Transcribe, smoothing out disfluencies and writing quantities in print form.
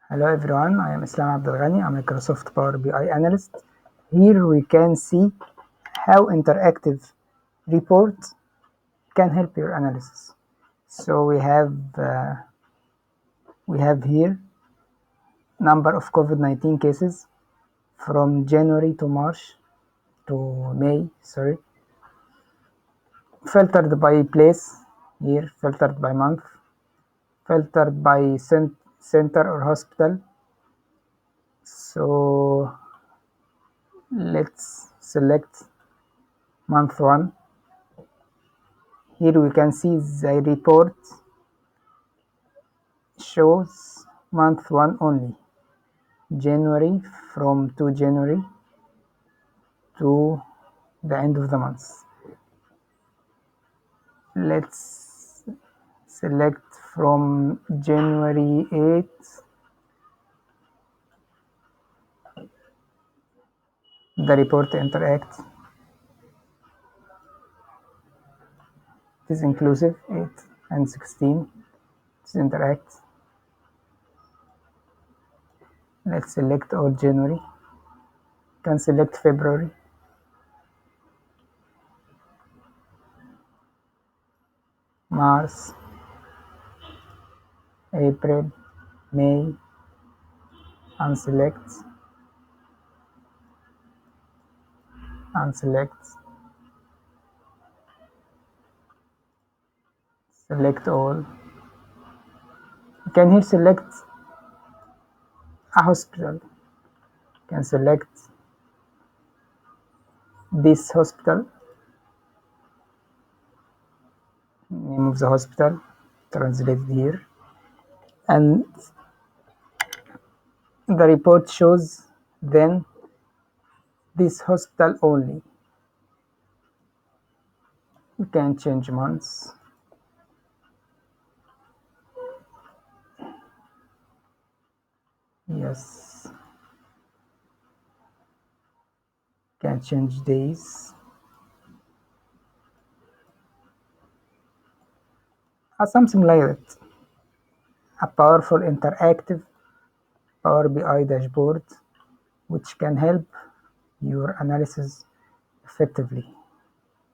Hello everyone, I am Islam Abdel-Ghany, a Microsoft Power BI analyst. Here we can see how interactive reports can help your analysis. So we have here number of COVID-19 cases from January to March to May, filtered by place, here filtered by month, filtered by center or hospital. So let's select month 1. Here we can see the report shows month 1 only, January, from January to the end of the month. Let's select from January 8th the report interact. It is inclusive, 8 and 16. It interact. Let's select all January. Can select February. March, April, May, unselect, select all. You can here select a hospital. You can select this hospital, name of the hospital, translated here, and the report shows then this hospital only. You can change months. Yes. Can change days. Something like that. A powerful interactive Power BI dashboard which can help your analysis effectively.